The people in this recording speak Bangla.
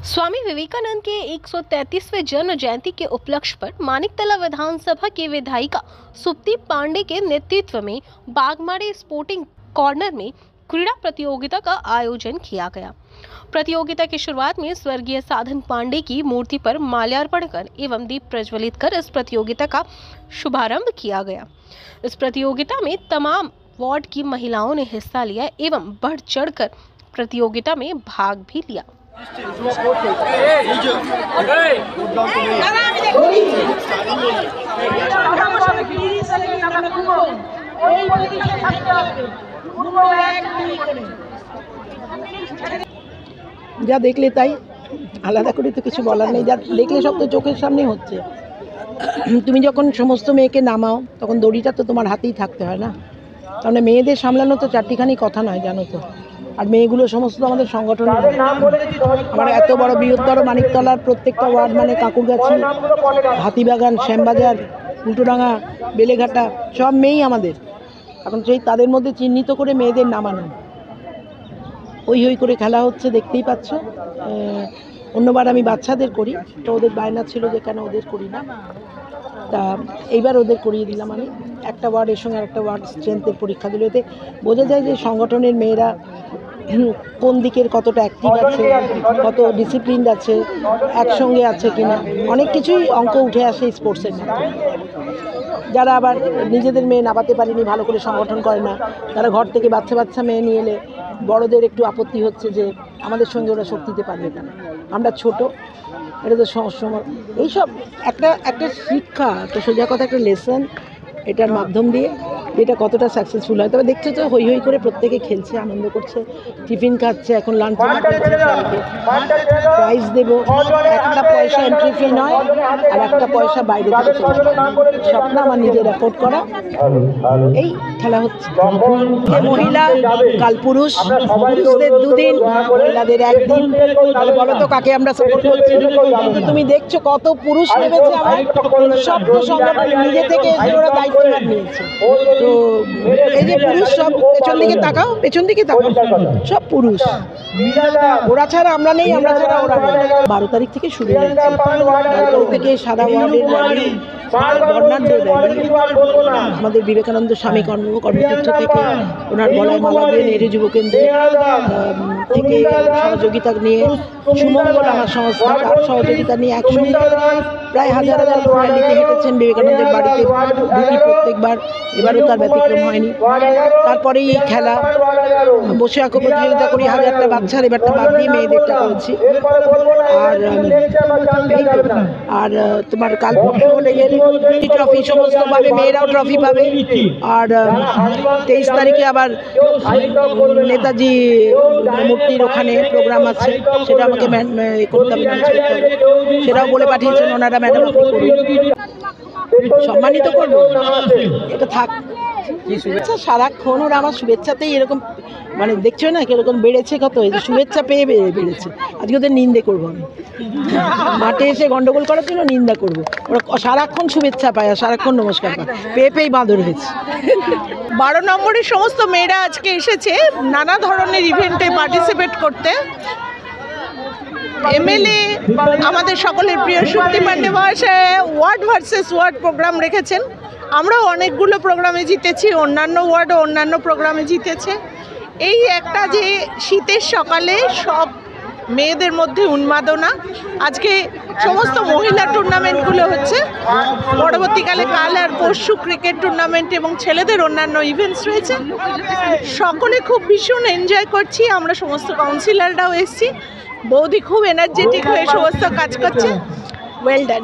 स्वामी विवेकानंद के 133वें जन्म जयंती के उपलक्ष्य पर मानिकतला विधानसभा की विधायिका सुप्ति पांडे के नेतृत्व में बागमारे स्पोर्टिंग कॉर्नर में क्रीड़ा प्रतियोगिता का आयोजन किया गया। प्रतियोगिता की शुरुआत में स्वर्गीय साधन पांडे की मूर्ति पर माल्यार्पण कर एवं दीप प्रज्वलित कर इस प्रतियोगिता का शुभारंभ किया गया। इस प्रतियोगिता में तमाम वार्ड की महिलाओं ने हिस्सा लिया एवं बढ़ चढ़कर प्रतियोगिता में भाग भी लिया। যা দেখলে তাই, আলাদা করে তো কিছু বলার নেই। যা দেখলে সব তো চোখের সামনে হচ্ছে। তুমি যখন সমস্ত মেয়েকে নামাও তখন দড়িটা তো তোমার হাতেই থাকতে হয় না, তাহলে মেয়েদের সামলানো তো চারটিখানি কথা নয়, জানো তো। আর মেয়েগুলো সমস্ত আমাদের সংগঠন, আমার এত বড় বৃহত্তর মানিকতলার প্রত্যেকটা ওয়ার্ড মানে কাকুরগাছি, হাতিবাগান, শ্যামবাজার, উল্টোডাঙ্গা, বেলেঘাটা সব মেয়েই আমাদের। এখন সেই তাদের মধ্যে চিহ্নিত করে মেয়েদের নামানো, হই হই করে খেলা হচ্ছে, দেখতেই পাচ্ছ। অন্যবার আমি বাচ্চাদের করি, তো ওদের বায়না ছিল যে কেন ওদের করি না, তা এইবার ওদের করিয়ে দিলাম আমি। একটা ওয়ার্ডের সঙ্গে আরেকটা ওয়ার্ড স্ট্রেংথের পরীক্ষা দিল। এতে বোঝা যায় যে সংগঠনের মেয়েরা কোন দিকের কতটা অ্যাক্টিভ আছে, কত ডিসিপ্লিন আছে, একসঙ্গে আছে কিনা, অনেক কিছুই অঙ্ক উঠে আসে স্পোর্টসের মধ্যে। যারা আবার নিজেদের মেয়ে নামাতে পারেনি, ভালো করে সংগঠন করে না, তারা ঘর থেকে বাচ্চা মেয়ে নিয়ে এলে বড়দের একটু আপত্তি হচ্ছে যে আমাদের সঙ্গে ওরা শক্তি দিতে পারবে না, আমরা ছোট, এটা তো সময়। এইসব একটা শিক্ষা, একটা সোজা কথা, একটা লেসন, এটার মাধ্যম দিয়ে এটা কতটা সাকসেসফুল হয়। তবে দেখছো তো হই হই করে প্রত্যেকে খেলছে, আনন্দ করছে, টিফিন খাচ্ছে, এখন লাঞ্চ প্রাইজ দেবো। একটা পয়সা এন্ট্রি ফি নয়, আর একটা পয়সা বাইরে থেকে চলে, সবটা আমার নিজের এফোর্ড করা। এই খেলা হচ্ছে, মহিলা কাল পুরুষ, পুরুষদের দুদিন, মহিলাদের একদিন। তাহলে বলো তো কাকে আমরা সাপোর্ট করছি? কিন্তু তুমি দেখছো কত পুরুষ নেমেছে, আমার সব সংগঠন নিজে থেকে এসে ওরা দায়িত্ব নিয়েছে। তো এই যে পুরুষ, সব পেছন দিকে তাকাও, পেছন দিকে তাকাও, সব পুরুষ। ওরা ছাড়া আমরা নেই, আমরা ছাড়া ওরা নেই। 12 তারিখ থেকে শুরু হয়েছে, 12 তারিখ থেকে সারা ওয়ার্ডের র্যালি, বর্ণাঢ্য র্যালি। আমাদের বিবেকানন্দ স্বামী কর্মতীর্থ থেকে ওনার গলায় মালা দিয়ে নেহেরু যুব কেন্দ্র থেকে সহযোগিতা নিয়ে, সুমঙ্গল আমার সংস্থা তার সহযোগিতা নিয়ে একসঙ্গে প্রায় হাজার র্যালিতে হেঁটেছেন বিবেকানন্দের বাড়িতে ঢুকি প্রত্যেকবার। এবারও তার ব্যতিক্রম হয়নি। তারপরেই এই খেলা, বসে আঁকো প্রতিযোগিতা করি, 1000টা বাচ্চার, এবারটা বাদ দিয়ে মেয়েদেরটা করেছি। আর তোমার কাল পরশু হলে গেলে ট্রফি সমস্ত পাবে, মেয়েরাও ট্রফি পাবে। আর 23 তারিখে আবার নেতাজি মূর্তির ওখানে প্রোগ্রাম আছে, সেটা আমাকে করতে হবে, সেটাও বলে পাঠিয়েছেন ওনারা, ম্যাডাম আপনি করুন, সম্মানিত করবো। এটা থাক কি শুভেচ্ছা, সারাক্ষণ ওরা আমার শুভেচ্ছাতেই এরকম, মানে দেখছো না কিরকম বেড়েছে, কত এই যে শুভেচ্ছা পেয়ে বেড়েছে। আজকে ওদের নিন্দে করবো আমি, মাঠে এসে গন্ডগোল করার জন্য নিন্দা করবো। ওরা সারাক্ষণ শুভেচ্ছা পায় আর সারাক্ষণ নমস্কার পায়, পেয়েই বাঁদর হয়েছে। 12 নম্বরের সমস্ত মেয়েরা আজকে এসেছে নানা ধরনের ইভেন্টে পার্টিসিপেট করতে। এমএলএ আমাদের সকলের প্রিয় সুপ্তি পান্ডে মহাশয় ওয়ার্ড ভার্সেস ওয়ার্ড প্রোগ্রাম রেখেছেন। আমরাও অনেকগুলো প্রোগ্রামে জিতেছি, অন্যান্য ওয়ার্ডও অন্যান্য প্রোগ্রামে জিতেছে। এই একটা যে শীতের সকালে সব মেয়েদের মধ্যে উন্মাদনা, আজকে সমস্ত মহিলা টুর্নামেন্টগুলো হচ্ছে, পরবর্তীকালে কাল আর পরশু ক্রিকেট টুর্নামেন্ট এবং ছেলেদের অন্যান্য ইভেন্টস রয়েছে। সকলে খুব ভীষণ এনজয় করছি, আমরা সমস্ত কাউন্সিলররাও এসেছি। বৌদি খুব এনার্জেটিক হয়ে সমস্ত কাজ করছে। Well done.